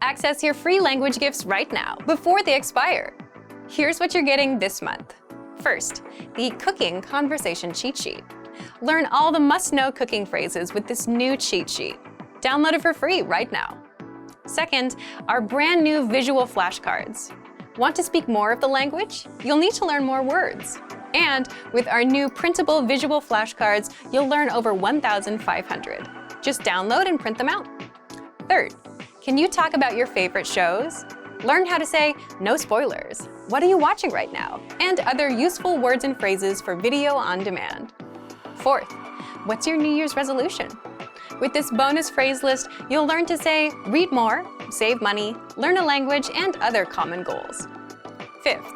Access your free language gifts right now, before they expire. Here's what you're getting this month. First, the Cooking Conversation Cheat Sheet. Learn all the must-know cooking phrases with this new cheat sheet. Download it for free right now. Second, our brand new visual flashcards. Want to speak more of the language? You'll need to learn more words. And with our new printable visual flashcards, you'll learn over 1,500. Just download and print them out. Third, can you talk about your favorite shows? Learn how to say, no spoilers, what are you watching right now? And other useful words and phrases for video on demand. Fourth, what's your New Year's resolution? With this bonus phrase list, you'll learn to say, read more, save money, learn a language, and other common goals. Fifth,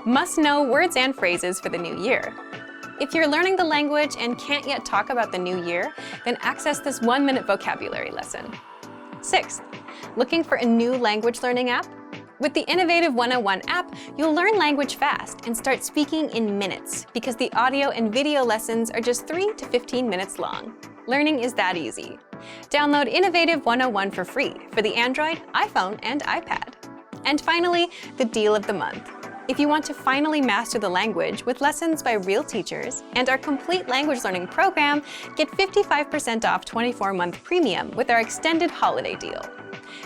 must-know words and phrases for the new year. If you're learning the language and can't yet talk about the new year, then access this 1-minute vocabulary lesson. Sixth, looking for a new language learning app? With the Innovative 101 app, you'll learn language fast and start speaking in minutes because the audio and video lessons are just 3 to 15 minutes long. Learning is that easy. Download Innovative 101 for free for the Android, iPhone, and iPad. And finally, the deal of the month. If you want to finally master the language with lessons by real teachers and our complete language learning program, get 55% off 24-month premium with our extended holiday deal.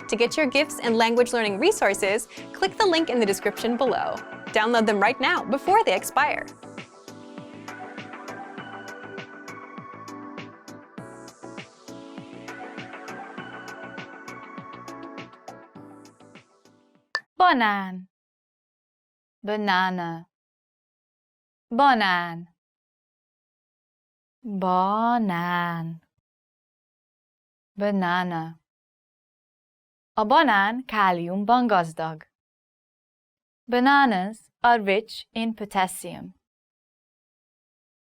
To get your gifts and language learning resources, click the link in the description below. Download them right now before they expire. Banán, banana, banán, banán, banana. A banán káliumban gazdag. Bananas are rich in potassium.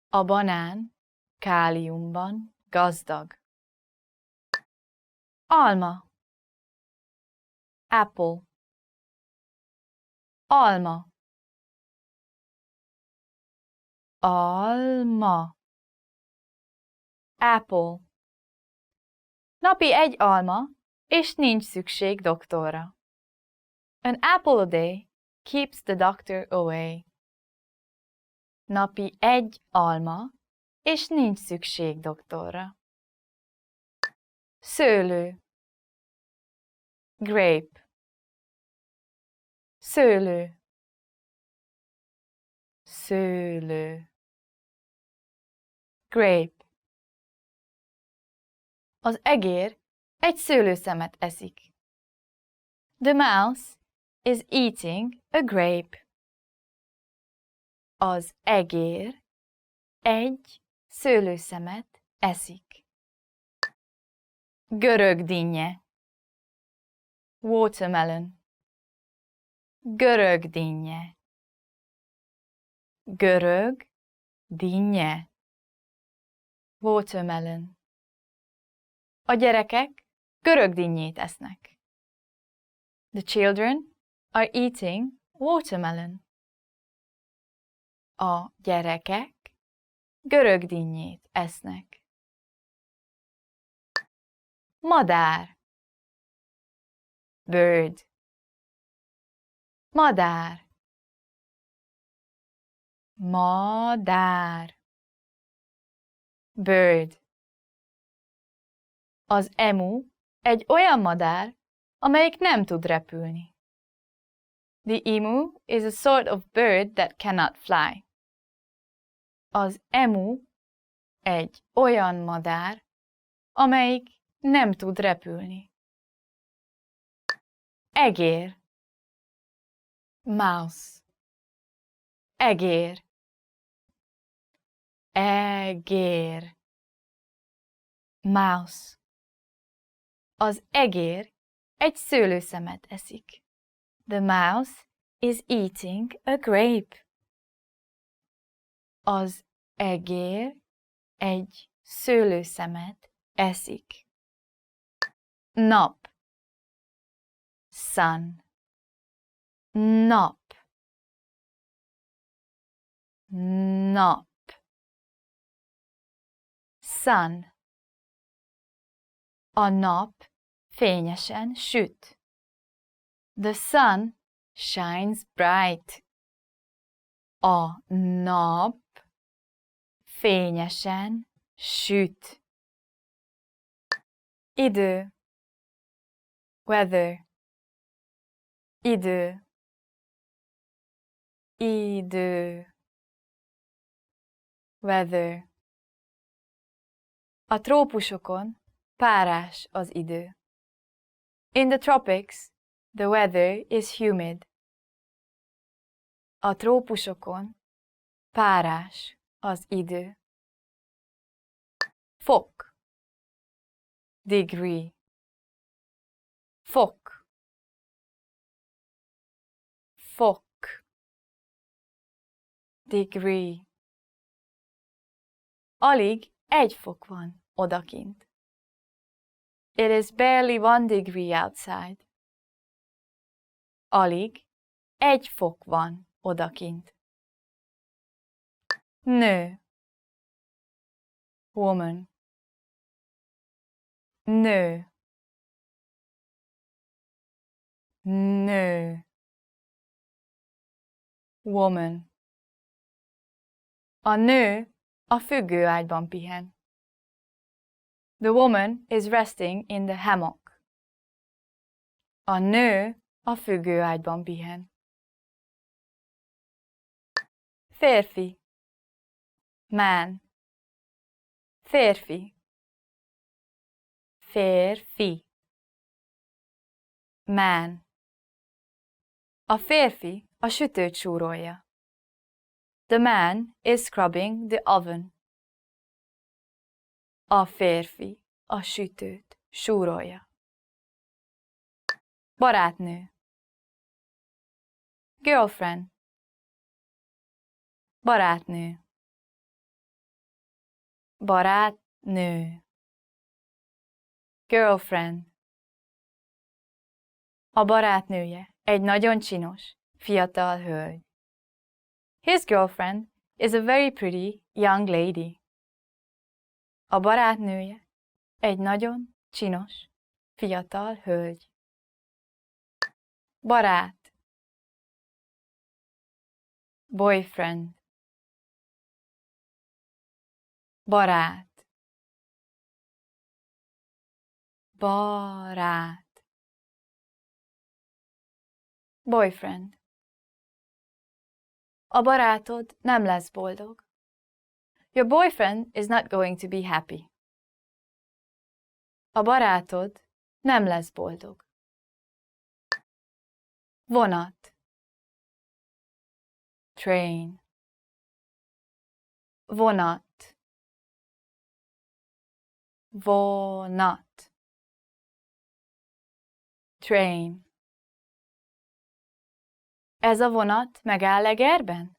A banán káliumban gazdag. Alma, apple. Alma, alma, apple. Napi egy alma, és nincs szükség doktorra. An apple a day keeps the doctor away. Napi egy alma, és nincs szükség doktorra. Szőlő, grape. Szőlő, szőlő, grape. Az egér egy szőlőszemet eszik. The mouse is eating a grape. Az egér egy szőlőszemet eszik. Görög dinnye, watermelon. Görög dinnye, görög dinnye, watermelon. A gyerekek görög dinnyét esznek. The children are eating watermelon. A gyerekek görög dinnyét esznek. Madár, bird. Madár, madár, bird. Az emu egy olyan madár, amelyik nem tud repülni. The emu is a sort of bird that cannot fly. Az emu egy olyan madár, amelyik nem tud repülni. Egér, mouse. Egér, egér, mouse. Az egér egy szőlőszemet eszik. The mouse is eating a grape. Az egér egy szőlőszemet eszik. Nap, sun. Nap, nap. Sun. A nap fényesen süt. The sun shines bright. A nap fényesen süt. Idő. Weather. Idő. Idő. Weather. A trópusokon párás az idő. In the tropics, the weather is humid. A trópusokon párás az idő. Fok. Degree. Fok. Fok. Degree. Alig 1 fok van odakint. It is barely 1 degree outside. Alig 1 fok van odakint. Nő. Woman. Nő. Nő. Woman. A nő a függőágyban pihen. The woman is resting in the hammock. A nő a függőágyban pihen. Férfi. Man. Férfi. Férfi. Man. A férfi a sütőt súrolja. The man is scrubbing the oven. A férfi a sütőt súrolja. Barátnő. Girlfriend. Barátnő. Barátnő. Girlfriend. A barátnője egy nagyon csinos, fiatal hölgy. His girlfriend is a very pretty young lady. A barátnője egy nagyon csinos, fiatal hölgy. Barát. Boyfriend. Barát. Barát. Boyfriend. A barátod nem lesz boldog. Your boyfriend is not going to be happy. A barátod nem lesz boldog. Vonat. Train. Vonat. Vonat. Train. Ez a vonat megáll Egerben?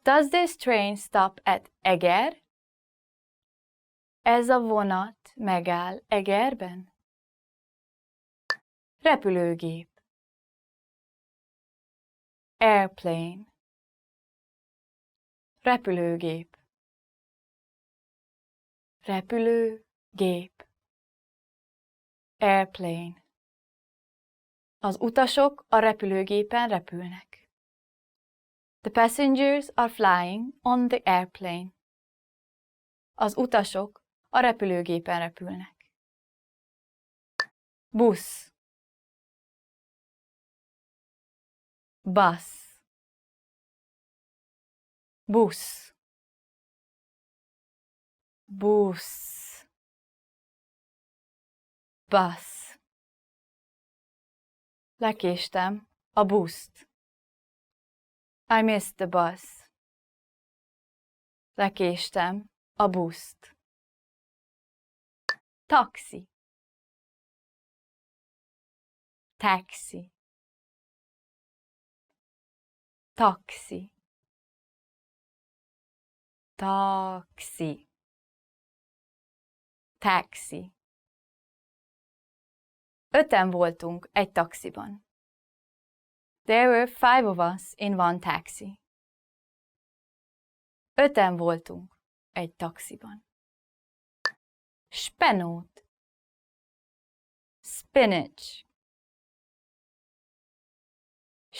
Does this train stop at Eger? Ez a vonat megáll Egerben? Repülőgép. Airplane. Repülőgép. Repülőgép. Airplane. Az utasok a repülőgépen repülnek. The passengers are flying on the airplane. Az utasok a repülőgépen repülnek. Busz. Bus. Busz. Busz. Bus. Lekéstem a buszt. I missed the bus. Lekéstem a buszt. Taxi. Taxi. Taxi. Taxi. Taxi. 5-en voltunk egy taxiban. There were 5 of us in one taxi. 5-en voltunk egy taxiban. Spenót. Spinach.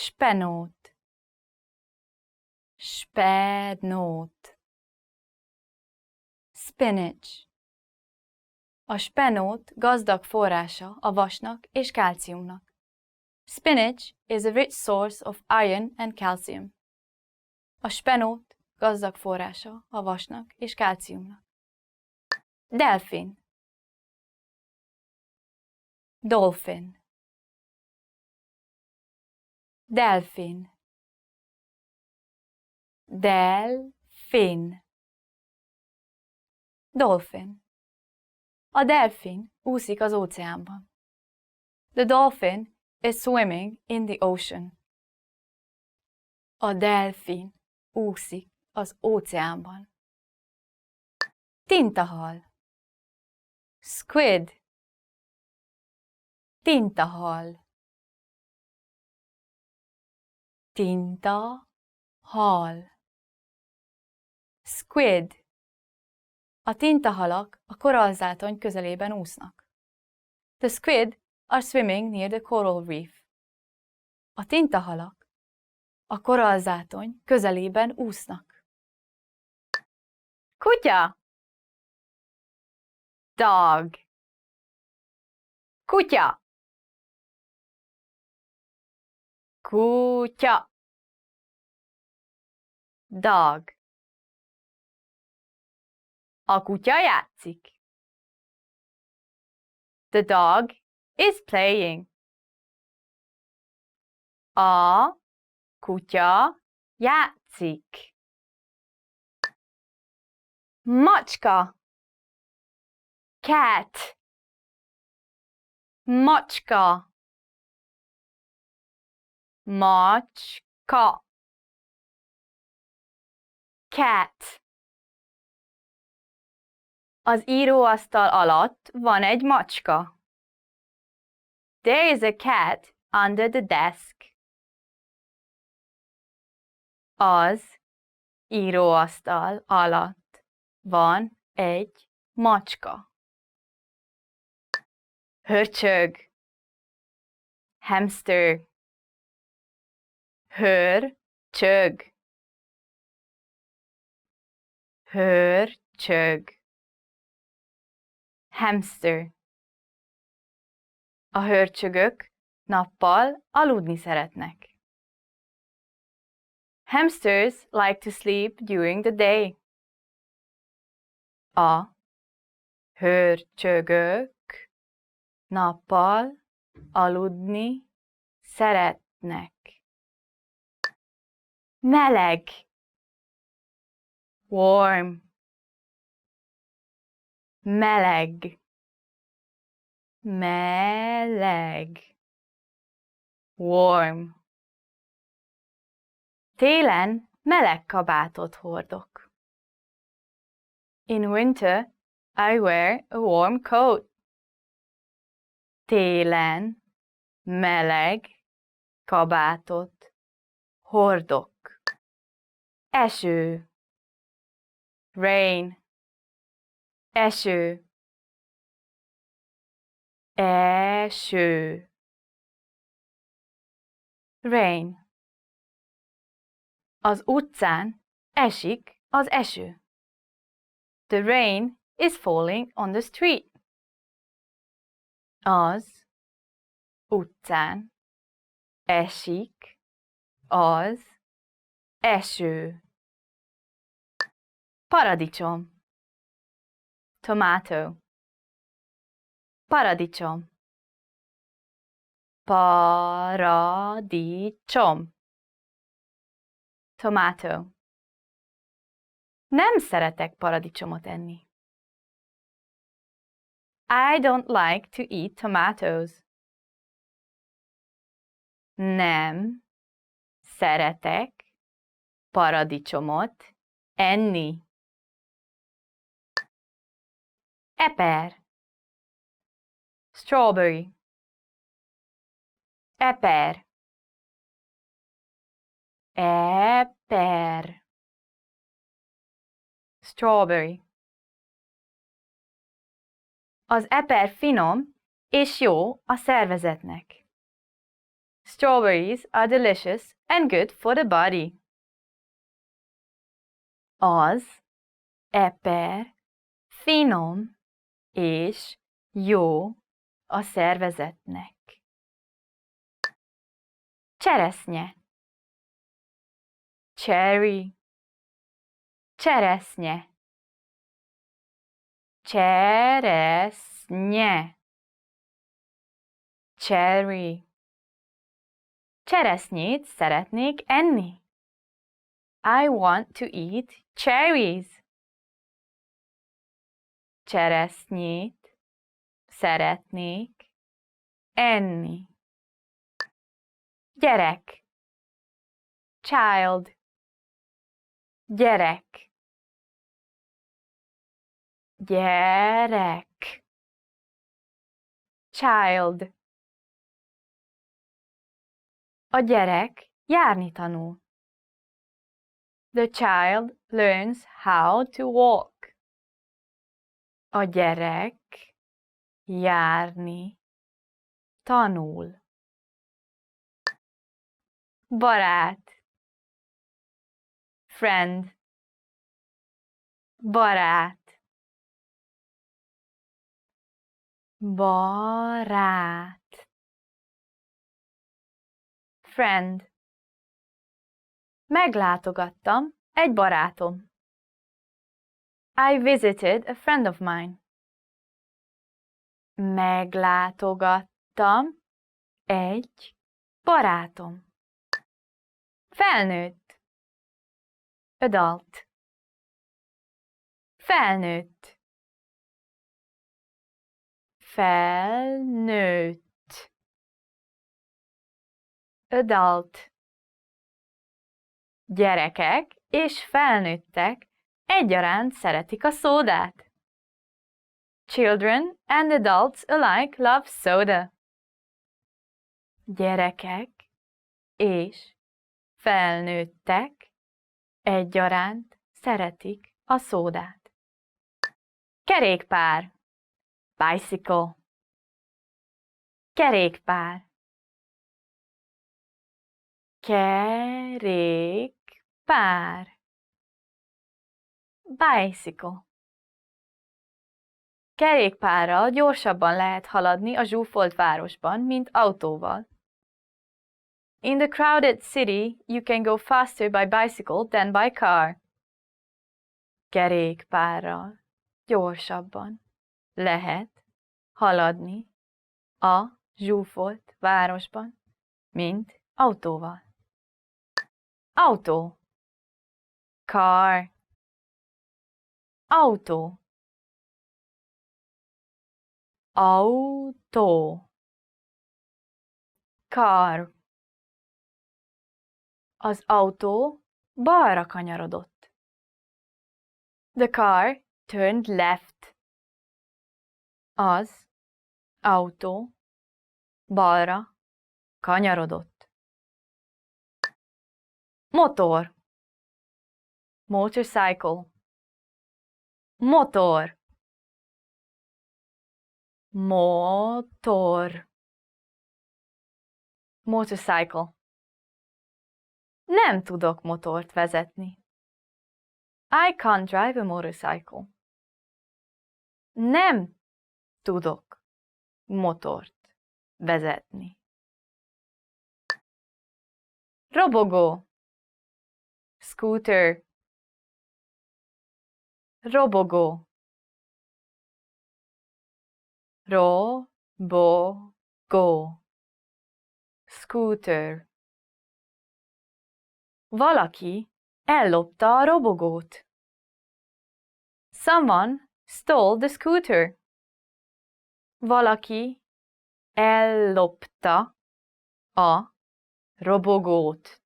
spenót, spenót, spinach. A spenót gazdag forrása a vasnak és kálciumnak. Spinach is a rich source of iron and calcium. A spenót gazdag forrása a vasnak és kálciumnak. Delfin, dolphin, delfin, delfin, dolphin. A delfin úszik az óceánban. The dolphin is swimming in the ocean. A delfin úszik az óceánban. Tintahal, squid, tintahal, tintahal, squid. A tintahalak a korallzátony közelében úsznak. The squid are swimming near the coral reef. A tintahalak a korallzátony közelében úsznak. Kutya, dog, kutya, kutya, dog. A kutya játszik. The dog is playing. A kutya játszik. Macska, cat, macska, macska, cat. Az íróasztal alatt van egy macska. There is a cat under the desk. Az íróasztal alatt van egy macska. Hörcsög, hamster, hörcsög, hörcsög, hamster. A hörcsögök nappal aludni szeretnek. Hamsters like to sleep during the day. A hörcsögök nappal aludni szeretnek. Meleg, warm, meleg, meleg, warm. Télen meleg kabátot hordok. In winter, I wear a warm coat. Télen meleg kabátot hordok. Eső, rain, eső, eső, rain. Az utcán esik az eső. The rain is falling on the street. Az utcán esik az eső. Paradicsom, tomato, paradicsom, paradicsom, tomato. Nem szeretek paradicsomot enni. I don't like to eat tomatoes. Nem szeretek paradicsomot enni. Eper, strawberry, eper, eper, strawberry. Az eper finom és jó a szervezetnek. Strawberries are delicious and good for the body. Az eper finom és jó a szervezetnek. Cseresznye. Cherry. Cseresznye. Cseresznye. Cherry. Cseresznyét szeretnék enni. I want to eat cherries. Cseresznyét szeretnék enni. Gyerek. Child. Gyerek. Gyerek. Child. A gyerek járni tanul. The child learns how to walk. A gyerek járni tanul. Barát. Friend. Barát. Barát. Friend. Meglátogattam egy barátom. I visited a friend of mine. Meglátogattam egy barátom. Felnőtt. Adult. Felnőtt. Felnőtt. Adult. Gyerekek és felnőttek egyaránt szeretik a szódát. Children and adults alike love soda. Gyerekek és felnőttek egyaránt szeretik a szódát. Kerékpár. Bicycle. Kerékpár. Kerékpár. Bicycle. Kerékpárral gyorsabban lehet haladni a zsúfolt városban, mint autóval. In the crowded city, you can go faster by bicycle than by car. Kerékpárral gyorsabban lehet haladni a zsúfolt városban, mint autóval. Autó. Car. Autó. Autó. Car. Az autó balra kanyarodott. The car turned left. Az autó balra kanyarodott. Motor. Motorcycle. Motor. Motor. Motorcycle. Nem tudok motort vezetni. I can't drive a motorcycle. Nem tudok motort vezetni. Robogó. Scooter. Robogó. Robogó. Scooter. Valaki ellopta a robogót. Someone stole the scooter. Valaki ellopta a robogót.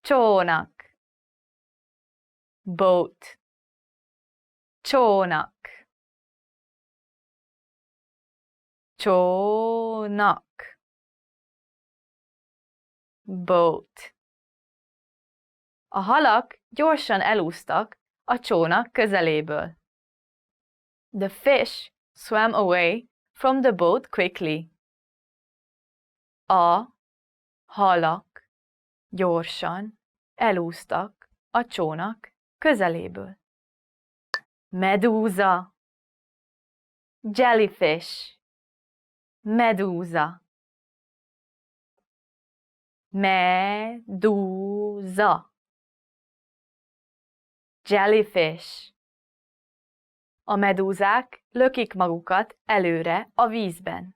Csónak. Boat. Csónak. Csónak. Boat. A halak gyorsan elúsztak a csónak közeléből. The fish swam away from the boat quickly. A halak gyorsan elúsztak a csónak közeléből. Medúza, jellyfish, medúza. Medúza, jellyfish. A medúzák lökik magukat előre a vízben.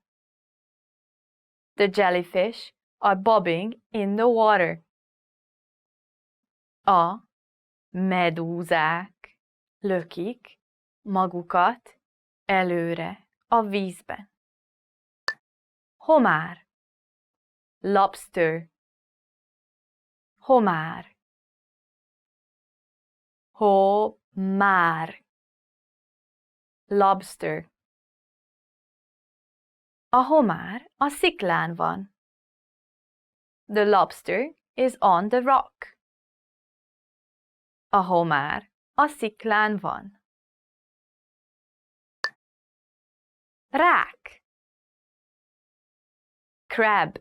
The jellyfish are bobbing in the water. A medúzák lökik magukat előre a vízben. Homár, lobster, homár, homár, lobster. A homár a sziklán van. The lobster is on the rock. A homár a sziklán van. Rák, crab,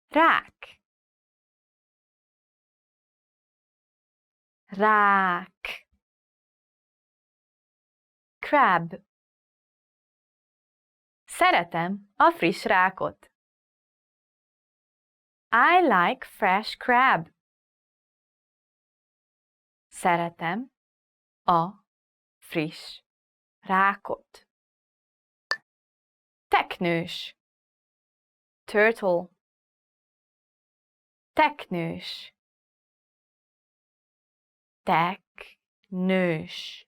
rák, rák, crab. Szeretem a friss rákot. I like fresh crab. Szeretem a friss rákot. Teknős, turtle, teknős, teknős,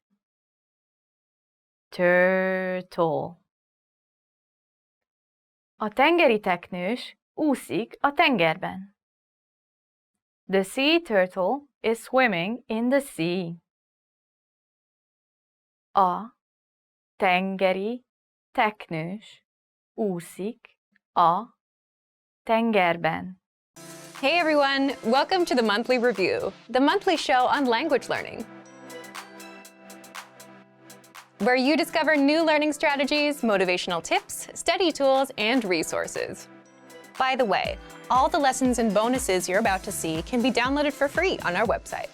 turtle. A tengeri teknős úszik a tengerben. The sea turtle is swimming in the sea. A tengeri teknős úszik a tengerben. Hey everyone, welcome to the Monthly Review, the monthly show on language learning, where you discover new learning strategies, motivational tips, study tools, and resources. By the way, all the lessons and bonuses you're about to see can be downloaded for free on our website.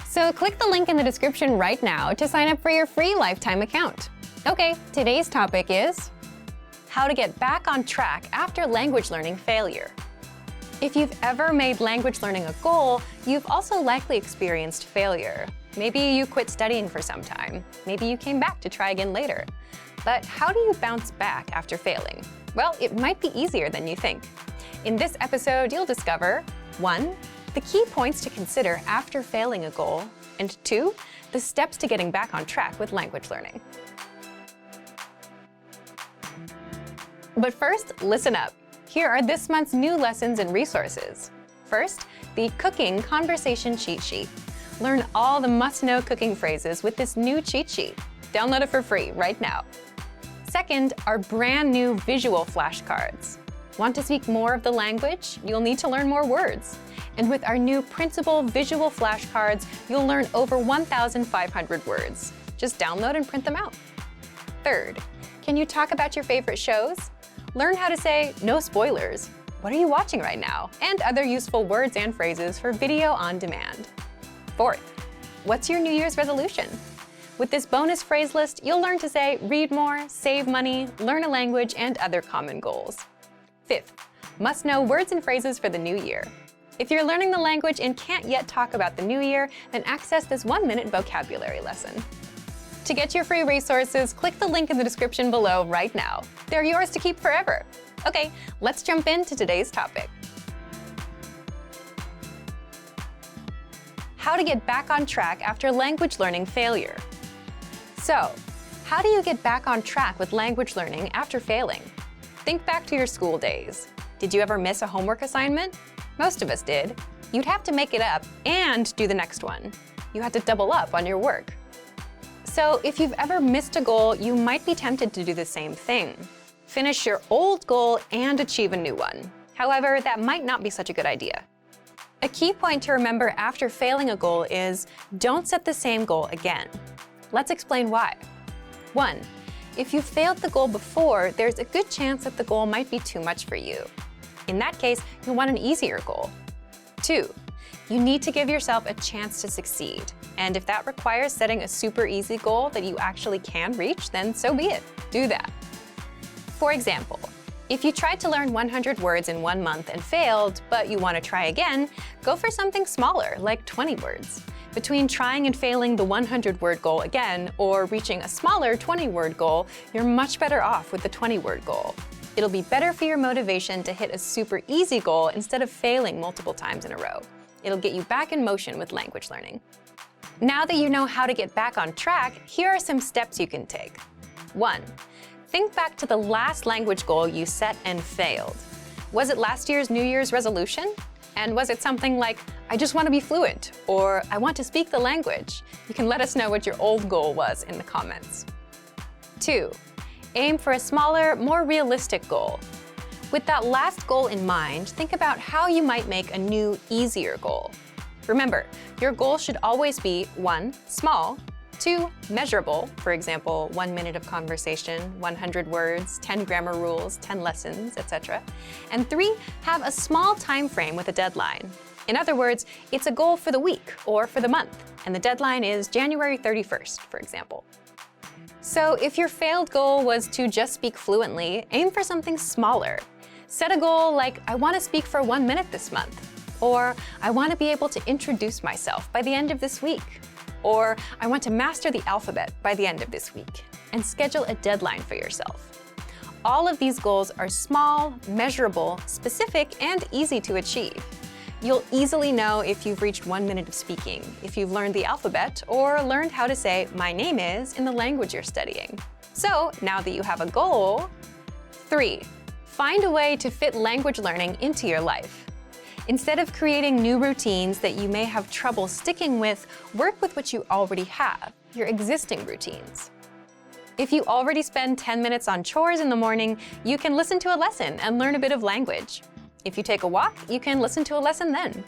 So click the link in the description right now to sign up for your free lifetime account. Okay, today's topic is how to get back on track after language learning failure. If you've ever made language learning a goal, you've also likely experienced failure. Maybe you quit studying for some time. Maybe you came back to try again later. But how do you bounce back after failing? Well, it might be easier than you think. In this episode, you'll discover 1. The key points to consider after failing a goal, and 2. The steps to getting back on track with language learning. But first, listen up. Here are this month's new lessons and resources. First, the Cooking Conversation Cheat Sheet. Learn all the must-know cooking phrases with this new cheat sheet. Download it for free right now. Second, our brand new visual flashcards. Want to speak more of the language? You'll need to learn more words. And with our new printable visual flashcards, you'll learn over 1,500 words. Just download and print them out. Third, can you talk about your favorite shows? Learn how to say no spoilers. What are you watching right now? And other useful words and phrases for video on demand. Fourth, what's your New Year's resolution? With this bonus phrase list, you'll learn to say read more, save money, learn a language, and other common goals. Fifth, must-know words and phrases for the new year. If you're learning the language and can't yet talk about the new year, then access this 1-minute vocabulary lesson. To get your free resources, click the link in the description below right now. They're yours to keep forever. Okay, let's jump into today's topic. How to get back on track after language learning failure. So, how do you get back on track with language learning after failing? Think back to your school days. Did you ever miss a homework assignment? Most of us did. You'd have to make it up and do the next one. You had to double up on your work. So if you've ever missed a goal, you might be tempted to do the same thing. Finish your old goal and achieve a new one. However, that might not be such a good idea. A key point to remember after failing a goal is don't set the same goal again. Let's explain why. 1. If you failed the goal before, there's a good chance that the goal might be too much for you. In that case, you want an easier goal. 2. You need to give yourself a chance to succeed. And if that requires setting a super easy goal that you actually can reach, then so be it. Do that. For example, if you tried to learn 100 words in 1 month and failed, but you want to try again, go for something smaller, like 20 words. Between trying and failing the 100-word goal again or reaching a smaller 20-word goal, you're much better off with the 20-word goal. It'll be better for your motivation to hit a super easy goal instead of failing multiple times in a row. It'll get you back in motion with language learning. Now that you know how to get back on track, here are some steps you can take. 1. Think back to the last language goal you set and failed. Was it last year's New Year's resolution? And was it something like, I just want to be fluent, or I want to speak the language? You can let us know what your old goal was in the comments. 2. Aim for a smaller, more realistic goal. With that last goal in mind, think about how you might make a new, easier goal. Remember, your goal should always be 1. Small, 2. Measurable, for example, 1 minute of conversation, 100 words, 10 grammar rules, 10 lessons, etc. And 3. Have a small time frame with a deadline. In other words, it's a goal for the week or for the month, and the deadline is January 31st, for example. So if your failed goal was to just speak fluently, aim for something smaller. Set a goal like, I want to speak for 1 minute this month, or I want to be able to introduce myself by the end of this week, or I want to master the alphabet by the end of this week, and schedule a deadline for yourself. All of these goals are small, measurable, specific, and easy to achieve. You'll easily know if you've reached 1 minute of speaking, if you've learned the alphabet, or learned how to say, my name is, in the language you're studying. So now that you have a goal, 3. Find a way to fit language learning into your life. Instead of creating new routines that you may have trouble sticking with, work with what you already have, your existing routines. If you already spend 10 minutes on chores in the morning, you can listen to a lesson and learn a bit of language. If you take a walk, you can listen to a lesson then.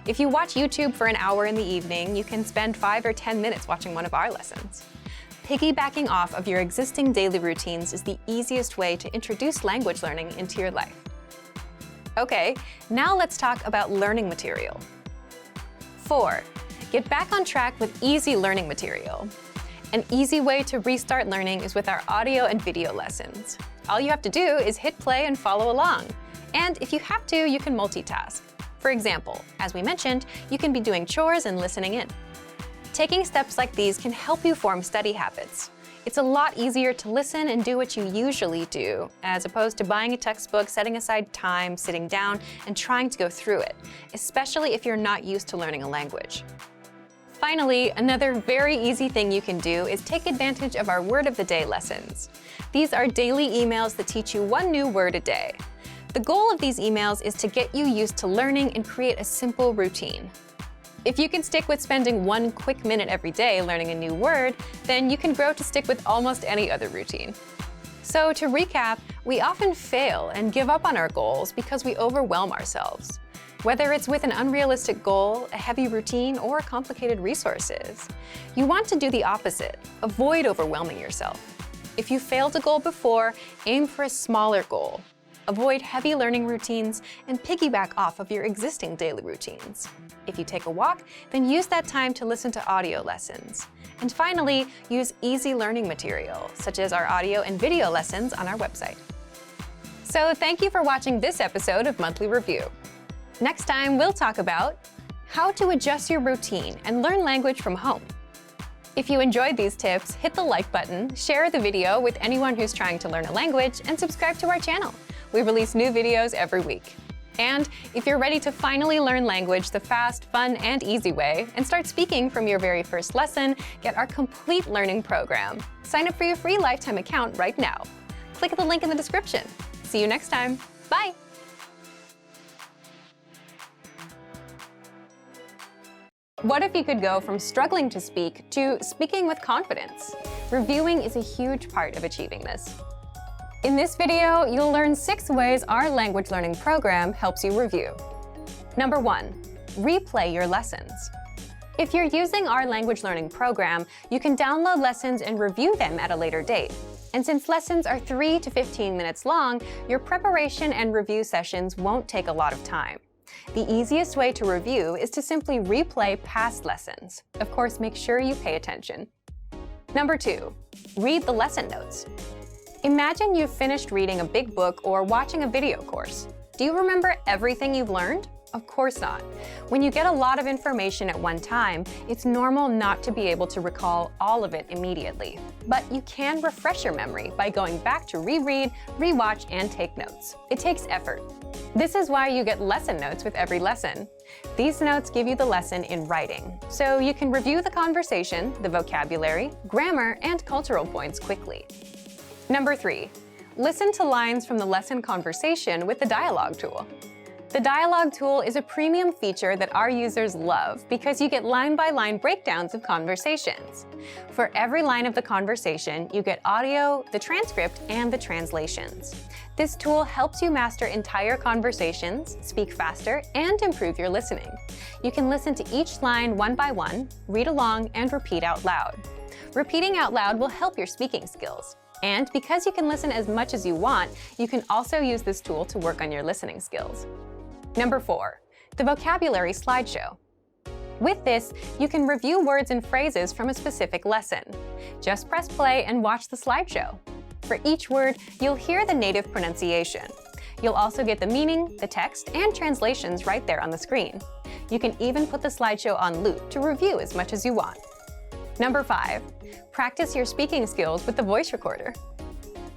If you watch YouTube for an hour in the evening, you can spend 5 or 10 minutes watching one of our lessons. Piggybacking off of your existing daily routines is the easiest way to introduce language learning into your life. Okay, now let's talk about learning material. 4. Get back on track with easy learning material. An easy way to restart learning is with our audio and video lessons. All you have to do is hit play and follow along. And if you have to, you can multitask. For example, as we mentioned, you can be doing chores and listening in. Taking steps like these can help you form study habits. It's a lot easier to listen and do what you usually do, as opposed to buying a textbook, setting aside time, sitting down, and trying to go through it, especially if you're not used to learning a language. Finally, another very easy thing you can do is take advantage of our Word of the Day lessons. These are daily emails that teach you 1 new word a day. The goal of these emails is to get you used to learning and create a simple routine. If you can stick with spending 1 quick minute every day learning a new word, then you can grow to stick with almost any other routine. So to recap, we often fail and give up on our goals because we overwhelm ourselves. Whether it's with an unrealistic goal, a heavy routine, or complicated resources, you want to do the opposite. Avoid overwhelming yourself. If you failed a goal before, aim for a smaller goal. Avoid heavy learning routines and piggyback off of your existing daily routines. If you take a walk, then use that time to listen to audio lessons. And finally, use easy learning material, such as our audio and video lessons on our website. So thank you for watching this episode of Monthly Review. Next time, we'll talk about how to adjust your routine and learn language from home. If you enjoyed these tips, hit the like button, share the video with anyone who's trying to learn a language, and subscribe to our channel. We release new videos every week. And if you're ready to finally learn language the fast, fun, and easy way, and start speaking from your very first lesson, get our complete learning program. Sign up for your free lifetime account right now. Click the link in the description. See you next time. Bye! What if you could go from struggling to speak to speaking with confidence? Reviewing is a huge part of achieving this. In this video, you'll learn 6 ways our language learning program helps you review. Number 1, replay your lessons. If you're using our language learning program, you can download lessons and review them at a later date. And since lessons are 3 to 15 minutes long, your preparation and review sessions won't take a lot of time. The easiest way to review is to simply replay past lessons. Of course, make sure you pay attention. Number 2, read the lesson notes. Imagine you've finished reading a big book or watching a video course. Do you remember everything you've learned? Of course not. When you get a lot of information at one time, it's normal not to be able to recall all of it immediately. But you can refresh your memory by going back to reread, rewatch, and take notes. It takes effort. This is why you get lesson notes with every lesson. These notes give you the lesson in writing, so you can review the conversation, the vocabulary, grammar, and cultural points quickly. Number 3, listen to lines from the lesson conversation with the dialogue tool. The dialogue tool is a premium feature that our users love because you get line-by-line breakdowns of conversations. For every line of the conversation, you get audio, the transcript, and the translations. This tool helps you master entire conversations, speak faster, and improve your listening. You can listen to each line one by one, read along, and repeat out loud. Repeating out loud will help your speaking skills. And because you can listen as much as you want, you can also use this tool to work on your listening skills. Number 4, the vocabulary slideshow. With this, you can review words and phrases from a specific lesson. Just press play and watch the slideshow. For each word, you'll hear the native pronunciation. You'll also get the meaning, the text, and translations right there on the screen. You can even put the slideshow on loop to review as much as you want. Number 5, practice your speaking skills with the voice recorder.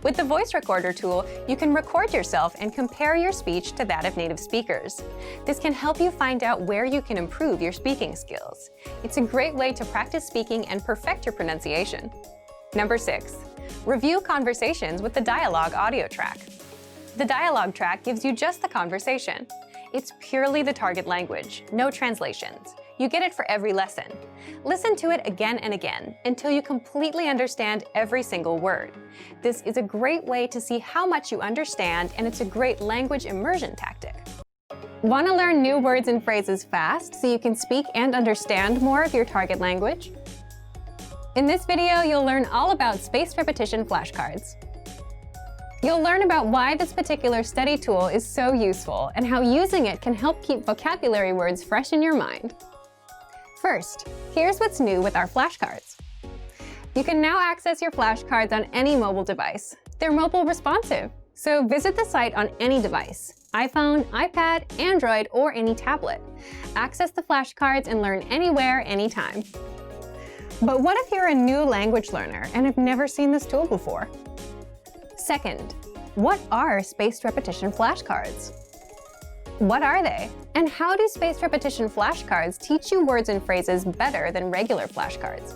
With the voice recorder tool, you can record yourself and compare your speech to that of native speakers. This can help you find out where you can improve your speaking skills. It's a great way to practice speaking and perfect your pronunciation. Number 6, review conversations with the dialogue audio track. The dialogue track gives you just the conversation. It's purely the target language, no translations. You get it for every lesson. Listen to it again and again until you completely understand every single word. This is a great way to see how much you understand, and it's a great language immersion tactic. Want to learn new words and phrases fast so you can speak and understand more of your target language? In this video, you'll learn all about spaced repetition flashcards. You'll learn about why this particular study tool is so useful and how using it can help keep vocabulary words fresh in your mind. First, here's what's new with our flashcards. You can now access your flashcards on any mobile device. They're mobile responsive, so visit the site on any device, iPhone, iPad, Android, or any tablet. Access the flashcards and learn anywhere, anytime. But what if you're a new language learner and have never seen this tool before? Second, what are spaced repetition flashcards? What are they? And how do spaced repetition flashcards teach you words and phrases better than regular flashcards?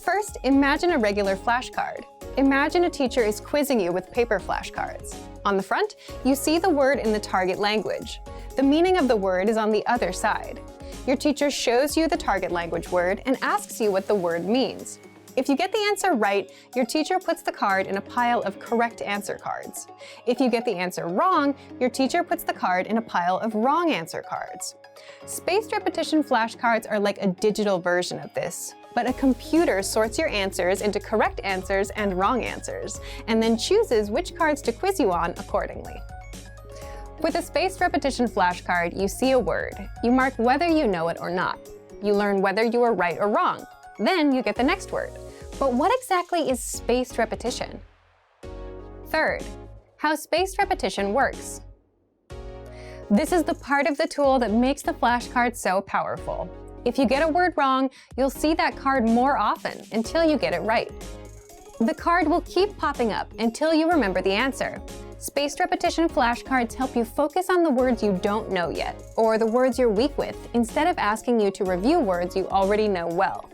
First, imagine a regular flashcard. Imagine a teacher is quizzing you with paper flashcards. On the front, you see the word in the target language. The meaning of the word is on the other side. Your teacher shows you the target language word and asks you what the word means. If you get the answer right, your teacher puts the card in a pile of correct answer cards. If you get the answer wrong, your teacher puts the card in a pile of wrong answer cards. Spaced repetition flashcards are like a digital version of this, but a computer sorts your answers into correct answers and wrong answers, and then chooses which cards to quiz you on accordingly. With a spaced repetition flashcard, you see a word. You mark whether you know it or not. You learn whether you are right or wrong. Then you get the next word. But what exactly is spaced repetition? Third, how spaced repetition works. This is the part of the tool that makes the flashcard so powerful. If you get a word wrong, you'll see that card more often until you get it right. The card will keep popping up until you remember the answer. Spaced repetition flashcards help you focus on the words you don't know yet, or the words you're weak with, instead of asking you to review words you already know well.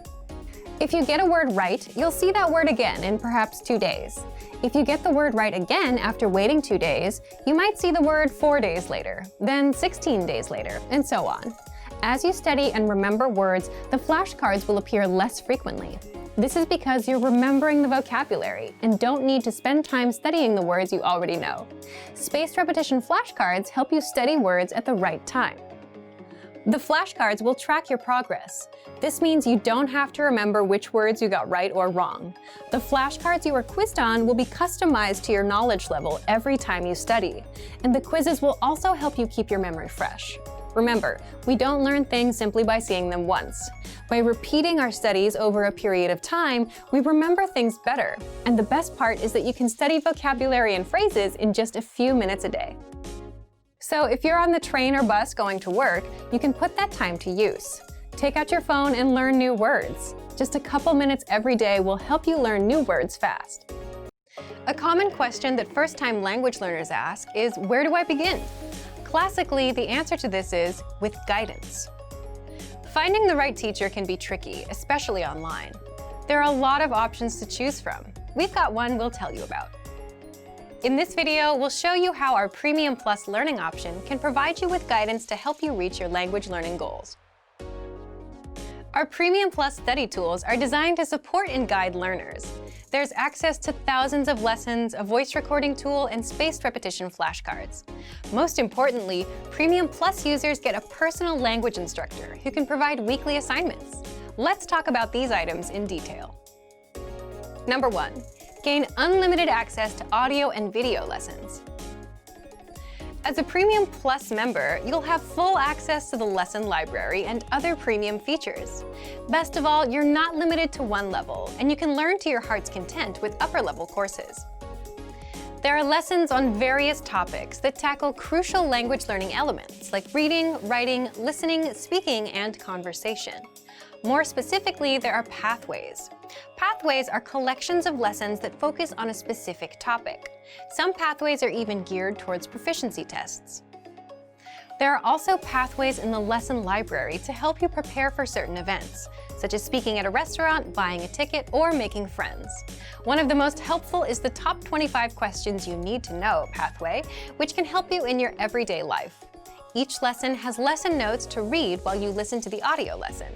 If you get a word right, you'll see that word again in perhaps 2 days. If you get the word right again after waiting 2 days, you might see the word 4 days later, then 16 days later, and so on. As you study and remember words, the flashcards will appear less frequently. This is because you're remembering the vocabulary and don't need to spend time studying the words you already know. Spaced repetition flashcards help you study words at the right time. The flashcards will track your progress. This means you don't have to remember which words you got right or wrong. The flashcards you are quizzed on will be customized to your knowledge level every time you study, and the quizzes will also help you keep your memory fresh. Remember, we don't learn things simply by seeing them once. By repeating our studies over a period of time, we remember things better. And the best part is that you can study vocabulary and phrases in just a few minutes a day. So if you're on the train or bus going to work, you can put that time to use. Take out your phone and learn new words. Just a couple minutes every day will help you learn new words fast. A common question that first-time language learners ask is, where do I begin? Classically, the answer to this is with guidance. Finding the right teacher can be tricky, especially online. There are a lot of options to choose from. We've got one we'll tell you about. In this video, we'll show you how our Premium Plus learning option can provide you with guidance to help you reach your language learning goals. Our Premium Plus study tools are designed to support and guide learners. There's access to thousands of lessons, a voice recording tool, and spaced repetition flashcards. Most importantly, Premium Plus users get a personal language instructor who can provide weekly assignments. Let's talk about these items in detail. Number 1. Gain unlimited access to audio and video lessons. As a Premium Plus member, you'll have full access to the lesson library and other premium features. Best of all, you're not limited to one level, and you can learn to your heart's content with upper-level courses. There are lessons on various topics that tackle crucial language learning elements like reading, writing, listening, speaking, and conversation. More specifically, there are pathways. Pathways are collections of lessons that focus on a specific topic. Some pathways are even geared towards proficiency tests. There are also pathways in the lesson library to help you prepare for certain events, such as speaking at a restaurant, buying a ticket, or making friends. One of the most helpful is the Top 25 Questions You Need to Know pathway, which can help you in your everyday life. Each lesson has lesson notes to read while you listen to the audio lesson.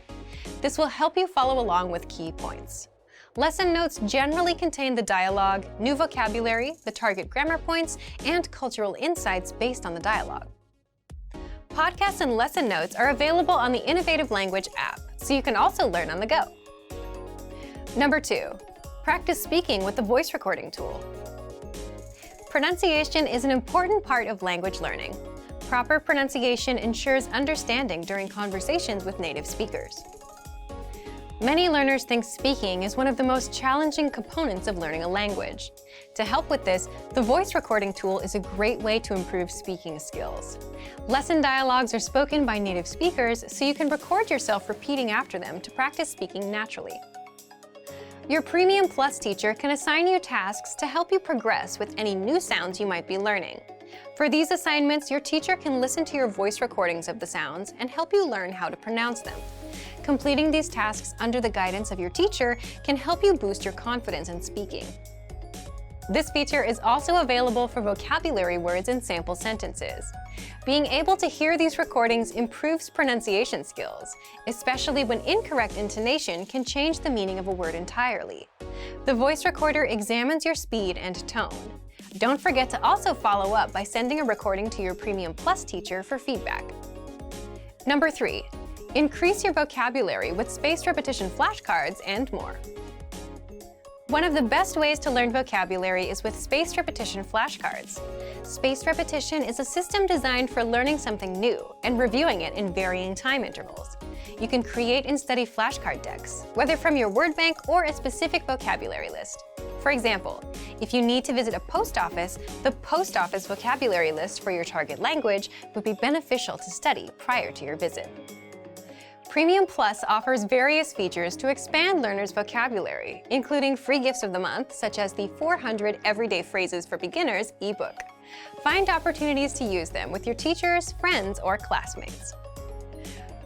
This will help you follow along with key points. Lesson notes generally contain the dialogue, new vocabulary, the target grammar points, and cultural insights based on the dialogue. Podcasts and lesson notes are available on the Innovative Language app, so you can also learn on the go. Number 2. Practice speaking with the voice recording tool. Pronunciation is an important part of language learning. Proper pronunciation ensures understanding during conversations with native speakers. Many learners think speaking is one of the most challenging components of learning a language. To help with this, the voice recording tool is a great way to improve speaking skills. Lesson dialogues are spoken by native speakers, so you can record yourself repeating after them to practice speaking naturally. Your Premium Plus teacher can assign you tasks to help you progress with any new sounds you might be learning. For these assignments, your teacher can listen to your voice recordings of the sounds and help you learn how to pronounce them. Completing these tasks under the guidance of your teacher can help you boost your confidence in speaking. This feature is also available for vocabulary words and sample sentences. Being able to hear these recordings improves pronunciation skills, especially when incorrect intonation can change the meaning of a word entirely. The voice recorder examines your speed and tone. Don't forget to also follow up by sending a recording to your Premium Plus teacher for feedback. Number 3. Increase your vocabulary with spaced repetition flashcards and more. One of the best ways to learn vocabulary is with spaced repetition flashcards. Spaced repetition is a system designed for learning something new and reviewing it in varying time intervals. You can create and study flashcard decks, whether from your word bank or a specific vocabulary list. For example, if you need to visit a post office, the post office vocabulary list for your target language would be beneficial to study prior to your visit. Premium Plus offers various features to expand learners' vocabulary, including free gifts of the month, such as the 400 Everyday Phrases for Beginners ebook. Find opportunities to use them with your teachers, friends, or classmates.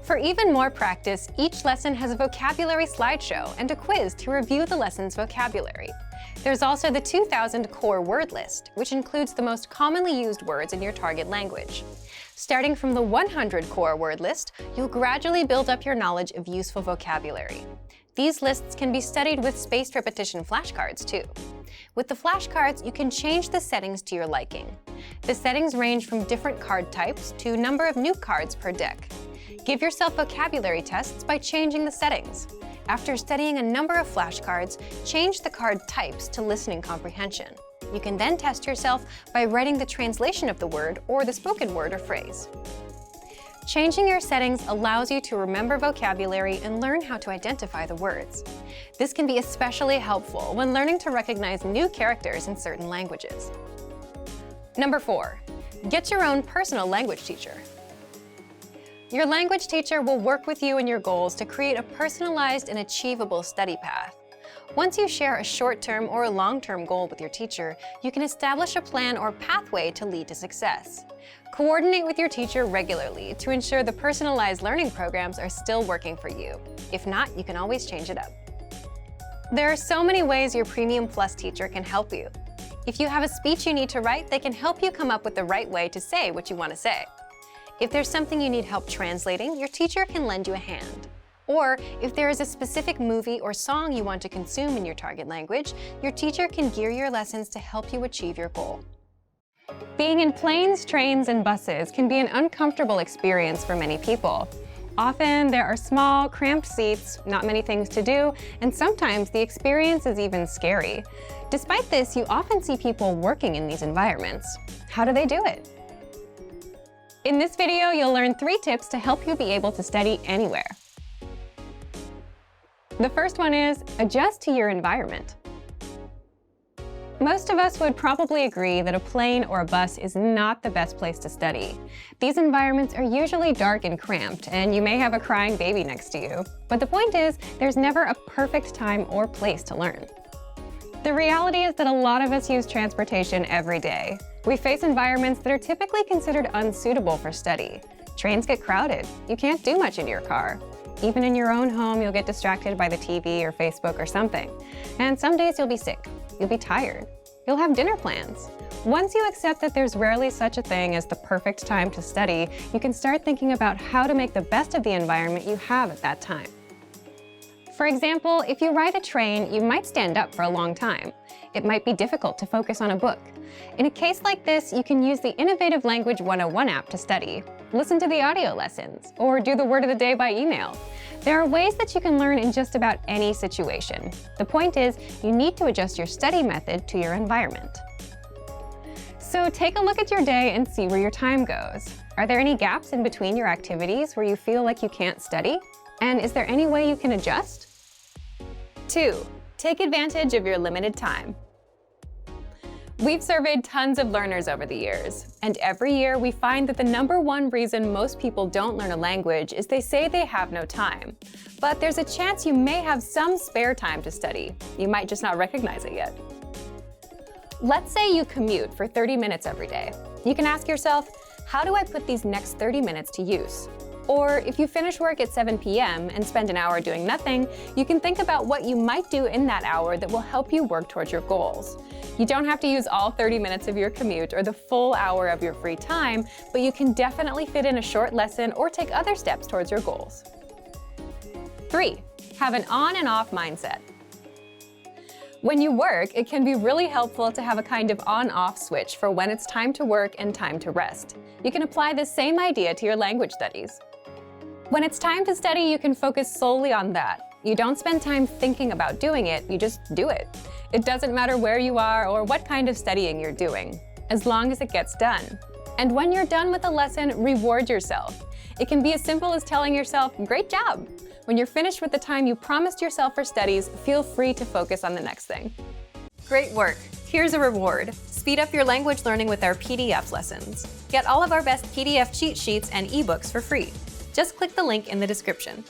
For even more practice, each lesson has a vocabulary slideshow and a quiz to review the lesson's vocabulary. There's also the 2000 core word list, which includes the most commonly used words in your target language. Starting from the 100 core word list, you'll gradually build up your knowledge of useful vocabulary. These lists can be studied with spaced repetition flashcards too. With the flashcards, you can change the settings to your liking. The settings range from different card types to number of new cards per deck. Give yourself vocabulary tests by changing the settings. After studying a number of flashcards, change the card types to listening comprehension. You can then test yourself by writing the translation of the word or the spoken word or phrase. Changing your settings allows you to remember vocabulary and learn how to identify the words. This can be especially helpful when learning to recognize new characters in certain languages. Number 4, get your own personal language teacher. Your language teacher will work with you and your goals to create a personalized and achievable study path. Once you share a short-term or a long-term goal with your teacher, you can establish a plan or pathway to lead to success. Coordinate with your teacher regularly to ensure the personalized learning programs are still working for you. If not, you can always change it up. There are so many ways your Premium Plus teacher can help you. If you have a speech you need to write, they can help you come up with the right way to say what you want to say. If there's something you need help translating, your teacher can lend you a hand. Or if there is a specific movie or song you want to consume in your target language, your teacher can gear your lessons to help you achieve your goal. Being in planes, trains, and buses can be an uncomfortable experience for many people. Often there are small, cramped seats, not many things to do, and sometimes the experience is even scary. Despite this, you often see people working in these environments. How do they do it? In this video, you'll learn 3 tips to help you be able to study anywhere. The first one is adjust to your environment. Most of us would probably agree that a plane or a bus is not the best place to study. These environments are usually dark and cramped, and you may have a crying baby next to you. But the point is, there's never a perfect time or place to learn. The reality is that a lot of us use transportation every day. We face environments that are typically considered unsuitable for study. Trains get crowded. You can't do much in your car. Even in your own home, you'll get distracted by the TV or Facebook or something. And some days you'll be sick. You'll be tired. You'll have dinner plans. Once you accept that there's rarely such a thing as the perfect time to study, you can start thinking about how to make the best of the environment you have at that time. For example, if you ride a train, you might stand up for a long time. It might be difficult to focus on a book. In a case like this, you can use the Innovative Language 101 app to study, listen to the audio lessons, or do the word of the day by email. There are ways that you can learn in just about any situation. The point is, you need to adjust your study method to your environment. So take a look at your day and see where your time goes. Are there any gaps in between your activities where you feel like you can't study? And is there any way you can adjust? 2. Take advantage of your limited time. We've surveyed tons of learners over the years, and every year we find that the #1 reason most people don't learn a language is they say they have no time. But there's a chance you may have some spare time to study. You might just not recognize it yet. Let's say you commute for 30 minutes every day. You can ask yourself, how do I put these next 30 minutes to use? Or if you finish work at 7 p.m. and spend an hour doing nothing, you can think about what you might do in that hour that will help you work towards your goals. You don't have to use all 30 minutes of your commute or the full hour of your free time, but you can definitely fit in a short lesson or take other steps towards your goals. 3. Have an on and off mindset. When you work, it can be really helpful to have a kind of on-off switch for when it's time to work and time to rest. You can apply this same idea to your language studies. When it's time to study, you can focus solely on that. You don't spend time thinking about doing it, you just do it. It doesn't matter where you are or what kind of studying you're doing, as long as it gets done. And when you're done with a lesson, reward yourself. It can be as simple as telling yourself, "Great job." When you're finished with the time you promised yourself for studies, feel free to focus on the next thing. Great work. Here's a reward. Speed up your language learning with our PDF lessons. Get all of our best PDF cheat sheets and ebooks for free. Just click the link in the description.